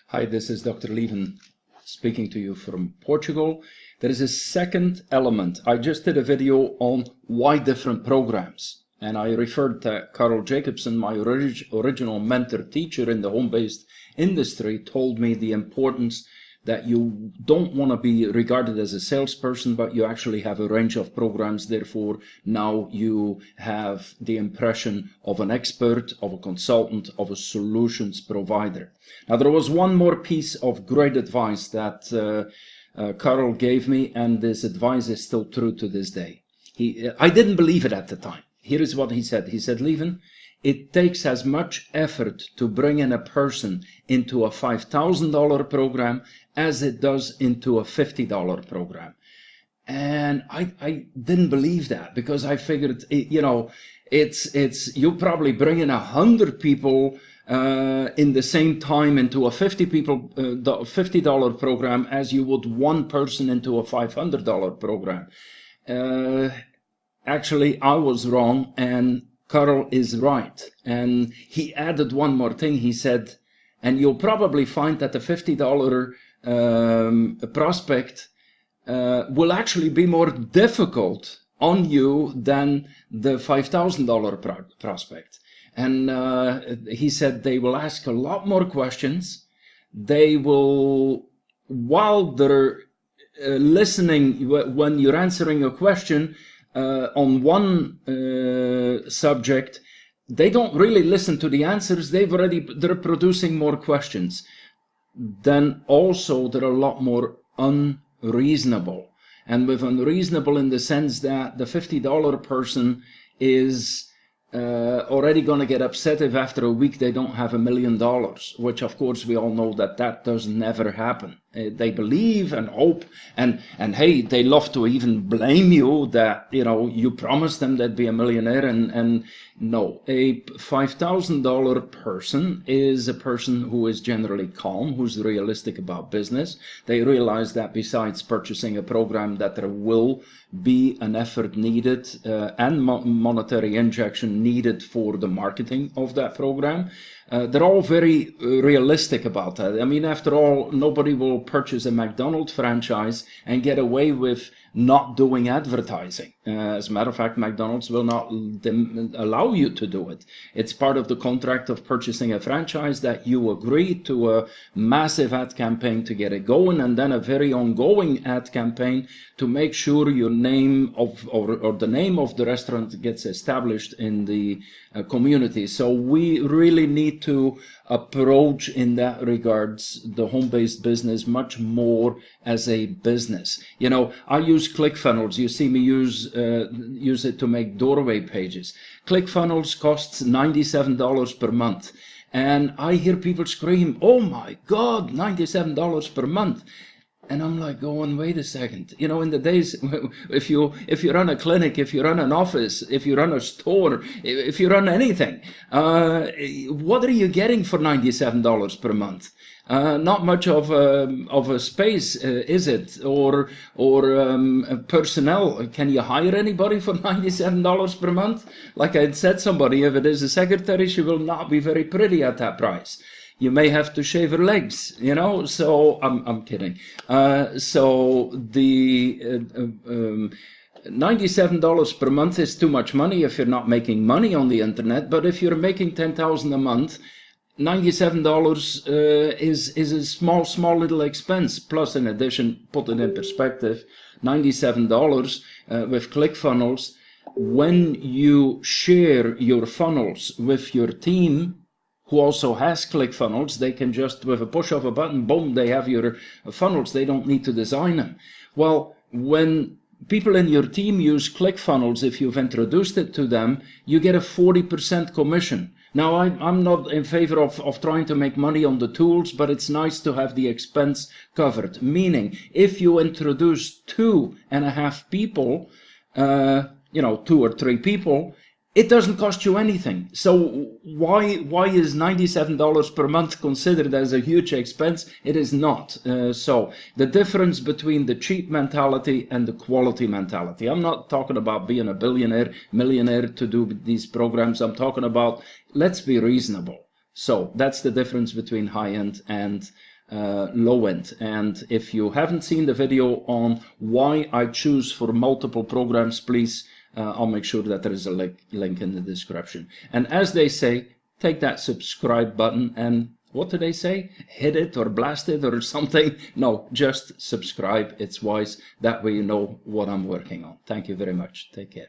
Hi, this is Dr. Lieven speaking to you from Portugal. There is a second element. I just did a video on why different programs, and I referred to Carl Jacobson, my original mentor teacher in the home-based industry, told me the importance that you don't want to be regarded as a salesperson, but you actually have a range of programs. Therefore, now you have the impression of an expert, of a consultant, of a solutions provider. Now, there was one more piece of great advice that Carl gave me, and this advice is still true to this day. I didn't believe it at the time. Here is what he said. He said, Lieven, it takes as much effort to bring in a person into a $5,000 program as it does into a $50 program. And I didn't believe that, because I figured, it's you probably bring in 100 people in the same time into a $50 program as you would one person into a $500 program. Actually, I was wrong, and Carl is right. And he added one more thing. He said, and you'll probably find that the $50 prospect will actually be more difficult on you than the $5,000 prospect. And he said they will ask a lot more questions. They will, while they're listening, when you're answering a question on one subject, they don't really listen to the answers. They're producing more questions. Then also they're a lot more unreasonable. And with unreasonable in the sense that the $50 person is already going to get upset if after a week they don't have $1 million, which of course we all know that does never happen. They believe and hope, and hey, they love to even blame you that, you promised them they'd be a millionaire, and no. A $5,000 person is a person who is generally calm, who's realistic about business. They realize that besides purchasing a program, that there will be an effort needed and monetary injection needed for the marketing of that program. They're all very realistic about that. I mean, after all, nobody will purchase a McDonald's franchise and get away with not doing advertising. As a matter of fact, McDonald's will not allow you to do it. It's part of the contract of purchasing a franchise that you agree to a massive ad campaign to get it going, and then a very ongoing ad campaign to make sure your name or the name of the restaurant gets established in the community. So we really need to approach in that regards the home-based business much more as a business. I use ClickFunnels. You see me use it to make doorway pages. ClickFunnels costs $97 per month, and I hear people scream, "Oh my God, $97 per month!" And I'm like going, wait a second. In the days, if you run a clinic, if you run an office, if you run a store, if you run anything, what are you getting for $97 per month? Not much of a space, is it? Or personnel. Can you hire anybody for $97 per month? Like I said, somebody, if it is a secretary, she will not be very pretty at that price. You may have to shave her legs, so I'm kidding. So the $97 per month is too much money if you're not making money on the internet. But if you're making $10,000 a month, $97 is a small little expense. Plus, in addition, put it in perspective, $97 with ClickFunnels, when you share your funnels with your team, who also has ClickFunnels, they can just, with a push of a button, boom, they have your funnels. They don't need to design them. Well, when people in your team use ClickFunnels, if you've introduced it to them, you get a 40% commission. Now, I'm not in favor of trying to make money on the tools, but it's nice to have the expense covered. Meaning, if you introduce 2.5 people, 2 or 3 people, it doesn't cost you anything. So why is $97 per month considered as a huge expense? It is not. So the difference between the cheap mentality and the quality mentality. I'm not talking about being a billionaire, millionaire to do these programs. I'm talking about, let's be reasonable. So that's the difference between high-end and low-end. And if you haven't seen the video on why I choose for multiple programs, please, I'll make sure that there is a link in the description. And as they say, take that subscribe button and what do they say? Hit it or blast it or something? No, just subscribe. It's wise. That way you know what I'm working on. Thank you very much. Take care.